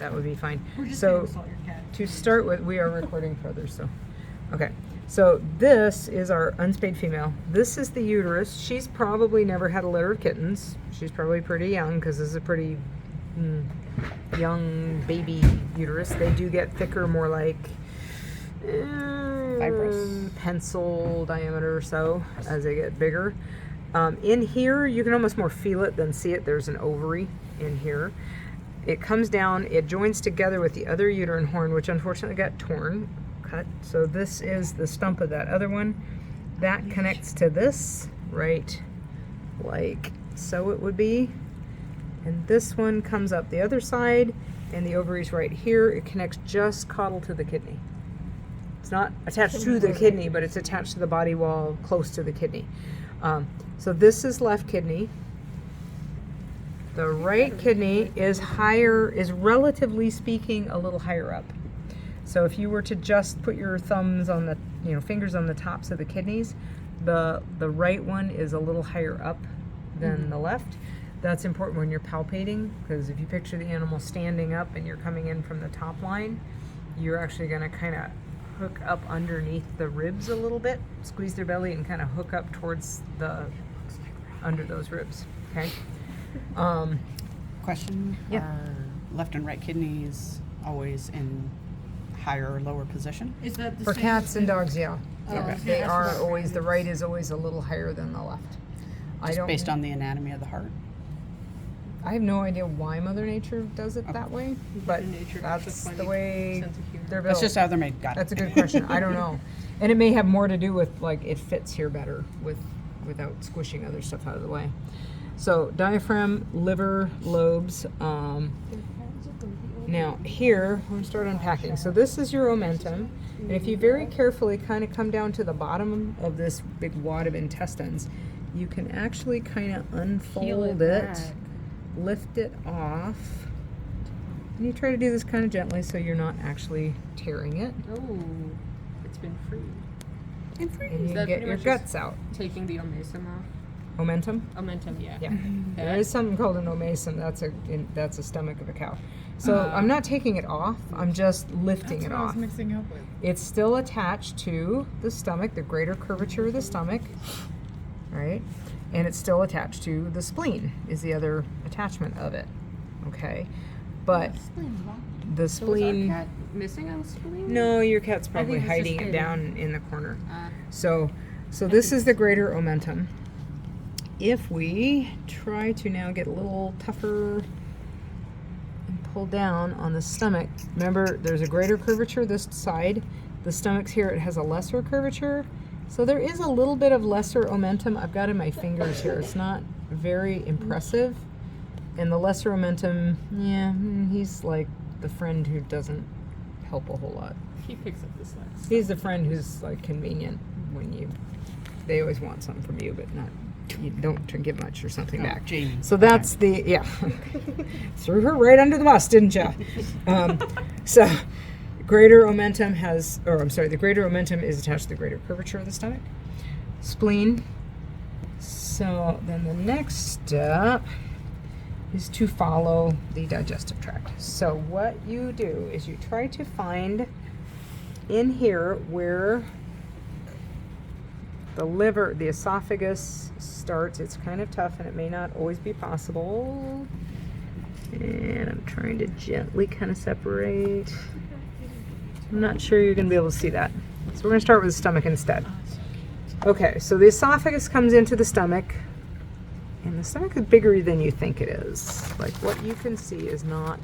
that would be fine. We're just So gonna assault your cat. to start with, we are recording further, so. Okay, so this is our unspayed female. This is the uterus. She's probably never had a litter of kittens. She's probably pretty young because this is a pretty young baby uterus. They do get thicker, more like Fibrous. pencil diameter or so as they get bigger. In here, you can almost more feel it than see it. There's an ovary in here. It comes down, it joins together with the other uterine horn, which unfortunately got cut. So this is the stump of that other one. That connects to this, right, like so it would be. And this one comes up the other side, and the ovary's right here. It connects just caudal to the kidney. It's not attached to the kidney, but it's attached to the body wall close to the kidney. So this is left kidney. The right kidney is higher, is relatively speaking a little higher up. So if you were to just put your thumbs on the, fingers on the tops of the kidneys, the right one is a little higher up than the left. That's important when you're palpating, because if you picture the animal standing up and you're coming in from the top line, you're actually going to kind of hook up underneath the ribs a little bit, squeeze their belly and kind of hook up towards the, under those ribs, okay? Question? Yeah. Are left and right kidneys always in higher or lower position? Is that the For same cats as and the- dogs, yeah. Okay. They That's are what always, the rabbits- right is always a little higher than the left. Just based on the anatomy of the heart? I have no idea why Mother Nature does it that way, but Mother Nature has a that's funny the way sense of humor. they're built. That's just how they're made. Got it. That's a good question. I don't know. And it may have more to do with, like, it fits here better without squishing other stuff out of the way. So diaphragm, liver, lobes. Now here, we're going to start unpacking. So this is your omentum. And if you very carefully kind of come down to the bottom of this big wad of intestines, you can actually kind of unfold it, lift it off. And you try to do this kind of gently so you're not actually tearing it. Oh, it's been freed. And you that get pretty your much guts out. Taking the omasum off. Omentum? Omentum, yeah. Yeah. There is something called an omasum. That's a stomach of a cow. So I'm not taking it off. I'm just lifting it off. Mixing up with. It's still attached to the stomach, the greater curvature of the stomach, right? And it's still attached to the spleen, is the other attachment of it, okay? But the So is our spleen, cat missing on the spleen? no, your cat's probably think it's just hiding it hidden. down in the corner. So this is the greater omentum. If we try to now get a little tougher and pull down on the stomach, remember there's a greater curvature this side. The stomach's here, it has a lesser curvature. So there is a little bit of lesser omentum. I've got in my fingers here. It's not very impressive. And the lesser omentum, yeah, he's like the friend who doesn't help a whole lot. He picks up the slacks. He's the friend who's like convenient when they always want something from you, but not, you don't give much or something back. Jamie. So that's the, threw her right under the bus, didn't you? So greater omentum the greater omentum is attached to the greater curvature of the stomach. Spleen. So then the next step is to follow the digestive tract. So what you do is you try to find in here where the liver, the esophagus starts. It's kind of tough and it may not always be possible. And I'm trying to gently kind of separate. I'm not sure you're going to be able to see that. So we're going to start with the stomach instead. Okay, so the esophagus comes into the stomach. And the stomach is bigger than you think it is. Like what you can see is not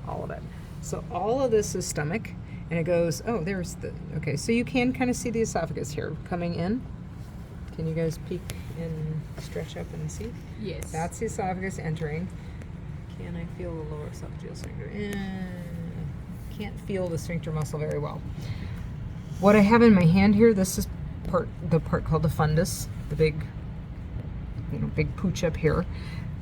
all of it. So all of this is stomach. And it goes, okay, so you can kind of see the esophagus here coming in. Can you guys peek and stretch up and see? Yes. That's the esophagus entering. Can I feel the lower esophageal sphincter? Can't feel the sphincter muscle very well. What I have in my hand here, this is the part called the fundus, the big pooch up here.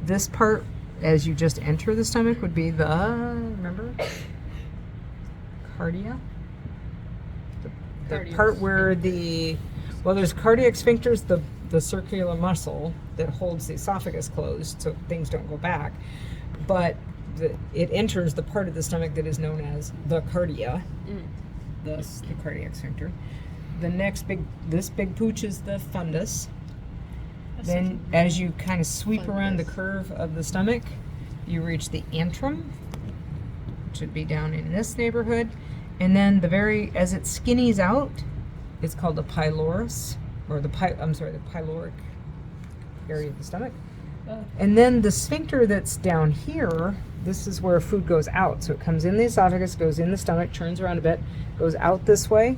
This part, as you just enter the stomach, would be remember? Cardia. The part where there's cardiac sphincters, the circular muscle that holds the esophagus closed so things don't go back. But it enters the part of the stomach that is known as the cardia, Mm. thus the cardiac sphincter. The next this big pooch is the fundus. Then as you kind of sweep around the curve of the stomach, you reach the antrum, which would be down in this neighborhood. And then as it skinnies out, it's called the pylorus, or the pyloric area of the stomach. And then the sphincter that's down here, this is where food goes out. So it comes in the esophagus, goes in the stomach, turns around a bit, goes out this way.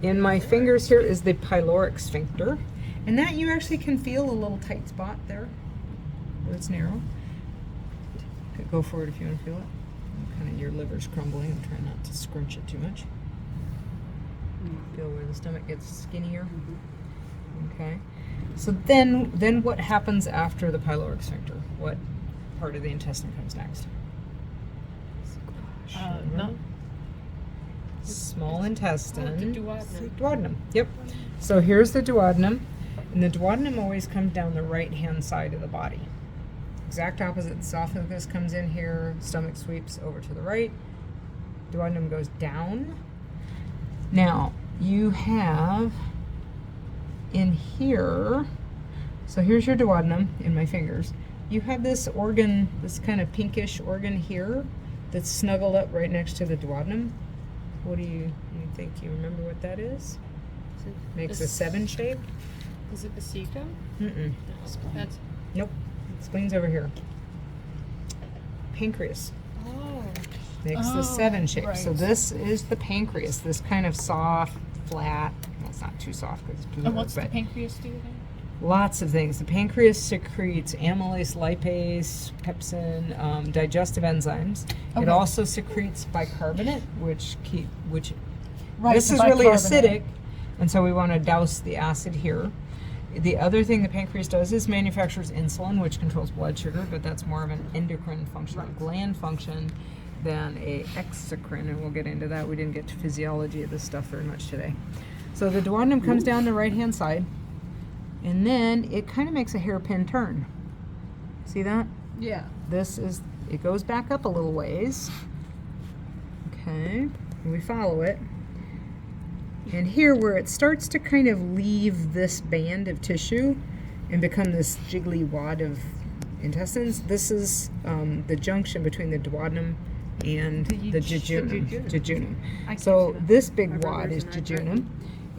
In my fingers here is the pyloric sphincter. And that you actually can feel a little tight spot there where it's narrow. Go forward if you want to feel it. Kind of your liver's crumbling. I'm trying not to scrunch it too much. Feel where the stomach gets skinnier. Okay. So then what happens after the pyloric sphincter? What part of the intestine comes next? No. Small intestine. The duodenum. Duodenum. Yep. So here's the duodenum, and the duodenum always comes down the right-hand side of the body. Exact opposite. The esophagus comes in here, stomach sweeps over to the right, duodenum goes down. Now, you have in here, so here's your duodenum in my fingers. You have this organ, this kind of pinkish organ here that's snuggled up right next to the duodenum. What do you think? You remember what that is? Makes a 7 shape. Is it the cecum? Mm-mm. That's. Nope. Spleen's over here. Pancreas Oh. makes the 7 shape. right. So this is the pancreas. This kind of soft, flat. Well, it's not too soft because it's blue. And what's the but pancreas do again? lots of things. The pancreas secretes amylase, lipase, pepsin, digestive enzymes. It Okay. also secretes bicarbonate, which Right, this the is really bicarbonate. acidic, and so we want to douse the acid here. The other thing the pancreas does is manufactures insulin, which controls blood sugar, but that's more of an endocrine function, a gland function, than a exocrine, and we'll get into that. We didn't get to physiology of this stuff very much today. So the duodenum comes down the right-hand side, and then it kind of makes a hairpin turn. See that? Yeah. It goes back up a little ways. Okay, and we follow it. And here where it starts to kind of leave this band of tissue and become this jiggly wad of intestines, this is the junction between the duodenum and the jejunum. Jejunum. So this big wad is jejunum.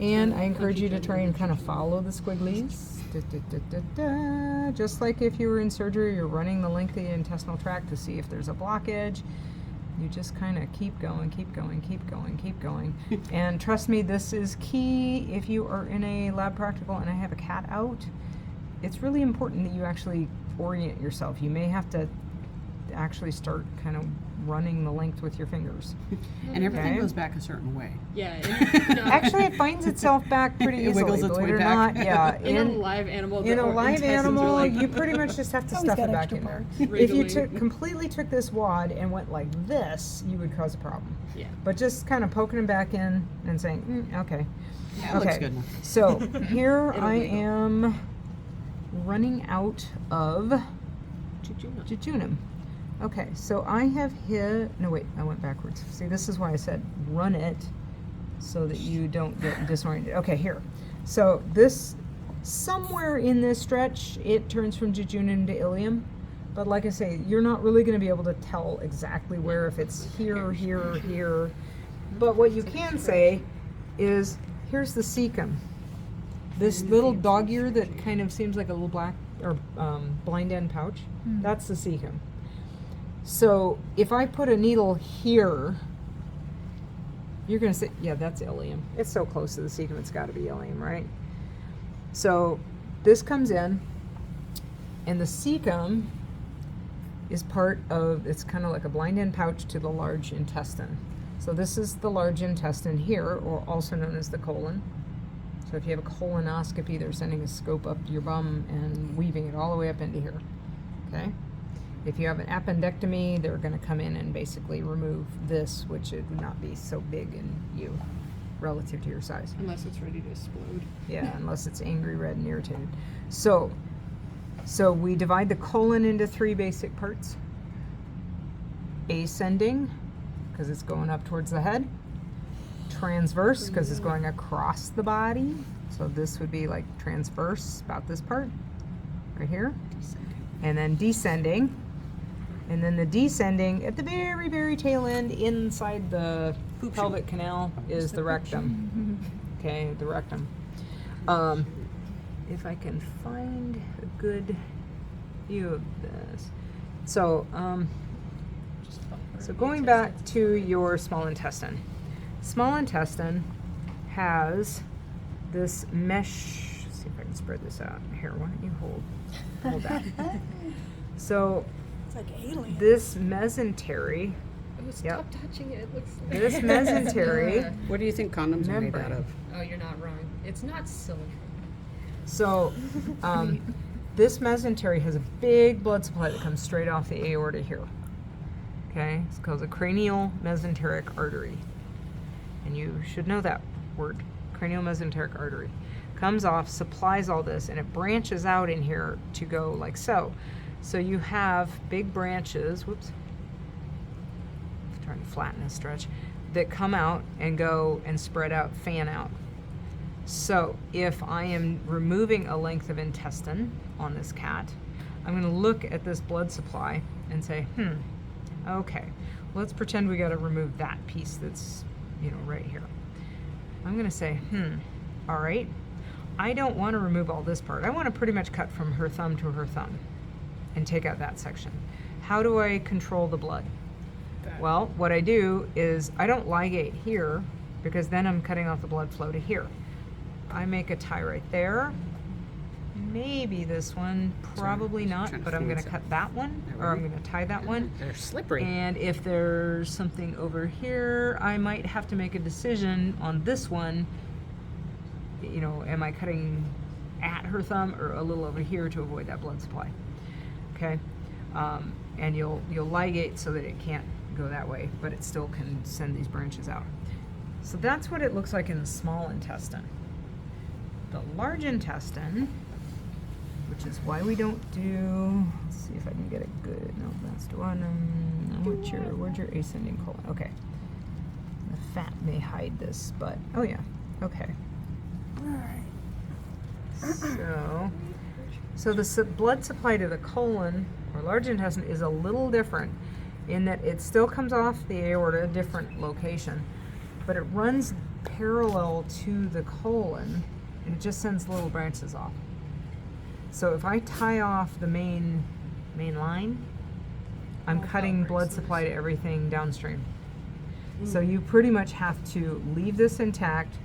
And I encourage you to try and kind of follow the squigglies. Just like if you were in surgery, you're running the length of the intestinal tract to see if there's a blockage. You just kind of keep going, keep going, keep going, keep going. And trust me, this is key if you are in a lab practical and I have a cat out. It's really important that you actually orient yourself. You may have to actually start kind of running the length with your fingers. And everything Okay. goes back a certain way. Yeah. Actually, it finds itself back pretty It easily, wiggles its believe way it or back. not. Yeah, in a live animal. in a live intestines are animal, like you pretty much just have to Always stuff got it back extra in there. parts. If you Wriggly. completely took this wad and went like this, you would cause a problem. Yeah. But just kind of poking them back in and saying, okay. Yeah, it looks good enough. So here It'll I wiggle. am running out of Jejunum. jejunum. Okay, so I have hit, no wait, I went backwards. See, this is why I said run it so that you don't get disoriented. Okay, here. So this, somewhere in this stretch, it turns from jejunum to ileum. But like I say, you're not really going to be able to tell exactly where, if it's here, here, here. But what you can say is, here's the cecum. This little dog ear that kind of seems like a little black or blind end pouch, that's the cecum. So if I put a needle here, you're going to say, yeah, that's ileum. It's so close to the cecum, it's got to be ileum, right? So this comes in, and the cecum is part of, it's kind of like a blind end pouch to the large intestine. So this is the large intestine here, or also known as the colon. So if you have a colonoscopy, they're sending a scope up your bum and weaving it all the way up into here, okay? If you have an appendectomy, they're going to come in and basically remove this, which would not be so big in you relative to your size. Unless it's ready to explode. Yeah, unless it's angry, red, and irritated. So we divide the colon into 3 basic parts. ascending, because it's going up towards the head. Transverse, because it's going across the body. So this would be like transverse, about this part, right here. And then descending. And then the descending at the very, very tail end inside the pelvic canal is the rectum. Okay, the rectum. If I can find a good view of this. So, so going back to your small intestine. Small intestine has this mesh. Let's see if I can spread this out. Here, why don't you hold that? So It's like alien. this mesentery, Oh, stop touching it. It looks like this mesentery. What do you think condoms are made Membrane. out of? Oh, you're not wrong. It's not silicone. So this mesentery has a big blood supply that comes straight off the aorta here. Okay, it's called a cranial mesenteric artery. And you should know that word, cranial mesenteric artery. Comes off, supplies all this, and it branches out in here to go like so. So you have big branches, whoops, trying to flatten this stretch, that come out and go and spread out, fan out. So if I am removing a length of intestine on this cat, I'm going to look at this blood supply and say, okay, let's pretend we got to remove that piece that's, right here. I'm going to say, all right, I don't want to remove all this part. I want to pretty much cut from her thumb to her thumb and take out that section. How do I control the blood? Well, what I do is I don't ligate here, because then I'm cutting off the blood flow to here. I make a tie right there. Maybe this one, probably not, trying to but I'm going to feel cut that one, or I'm going to tie that one. They're slippery. And if there's something over here, I might have to make a decision on this one. Am I cutting at her thumb or a little over here to avoid that blood supply? Okay, and you'll ligate so that it can't go that way, but it still can send these branches out. So that's what it looks like in the small intestine. The large intestine, which is why we don't do, let's see if I can get it good. No, that's the one. Where's your ascending colon? Okay. The fat may hide this, but, oh yeah, okay. So the blood supply to the colon, or large intestine, is a little different in that it still comes off the aorta, different location, but it runs parallel to the colon, and it just sends little branches off. So if I tie off the main line, I'm cutting blood supply to everything downstream. So you pretty much have to leave this intact,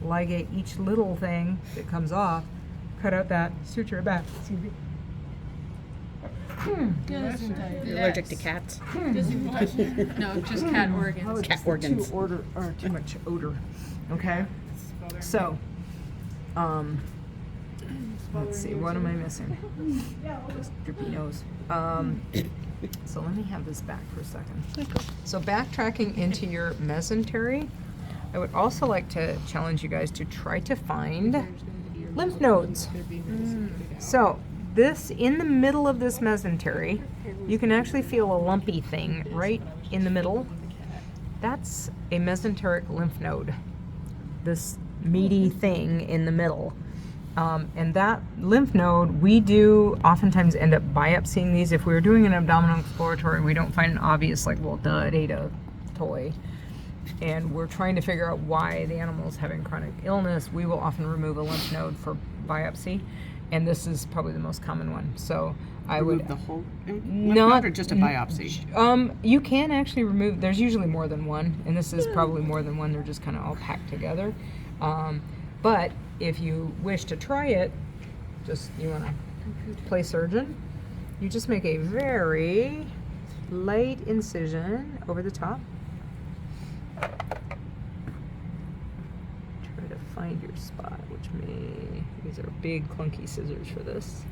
ligate each little thing that comes off, cut out that suture it back. Excuse me. You're allergic to cats? No, just cat organs. Cat organs. Too much odor. Okay. So, let's see. What am I missing? Just drippy nose. So let me have this back for a second. So backtracking into your mesentery, I would also like to challenge you guys to try to find lymph nodes. So this, in the middle of this mesentery, you can actually feel a lumpy thing right in the middle. That's a mesenteric lymph node, this meaty thing in the middle. And that lymph node, we do oftentimes end up biopsying these. If we were doing an abdominal exploratory, we don't find an obvious, like, well, duh, it ate a toy, and we're trying to figure out why the animal's having chronic illness, we will often remove a lymph node for biopsy, and this is probably the most common one. So I would Remove the whole lymph not node or just a biopsy? You can actually remove. There's usually more than one, and this is probably more than one. They're just kind of all packed together. But if you wish to try it, you want to play surgeon. You just make a very light incision over the top. Try to find your spot, these are big clunky scissors for this.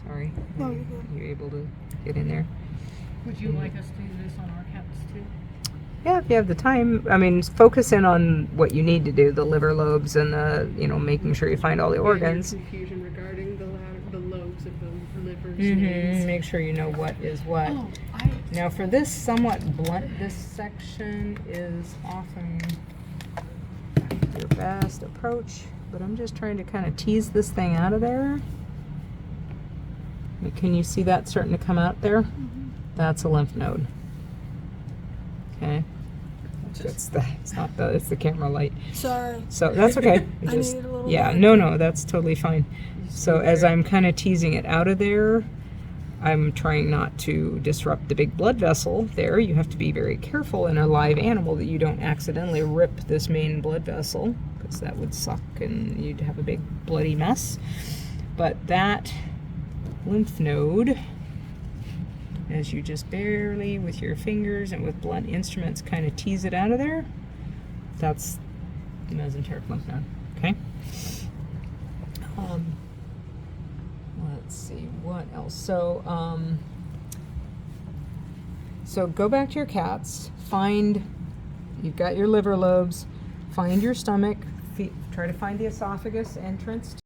Sorry. No, you're good. You're able to get in there. Would you like us to do this on our cats too? Yeah, if you have the time. I mean, focus in on what you need to do, the liver lobes and making sure you find all the organs. Confusion regarding the lobes of the livers. Make sure you know what is what. Oh, Now for this somewhat blunt dissection is often your best approach, but I'm just trying to kind of tease this thing out of there. Can you see that starting to come out there? That's a lymph node. Okay. It's the camera light. Sorry. So that's okay. I need a little yeah, bit. no, that's totally fine. So as I'm kind of teasing it out of there, I'm trying not to disrupt the big blood vessel there. You have to be very careful in a live animal that you don't accidentally rip this main blood vessel, because that would suck and you'd have a big bloody mess. But that lymph node, as you just barely with your fingers and with blunt instruments kind of tease it out of there, that's the mesenteric lymph node. Okay. Let's see what else. So go back to your cats. You've got your liver lobes. Find your stomach. Try to find the esophagus entrance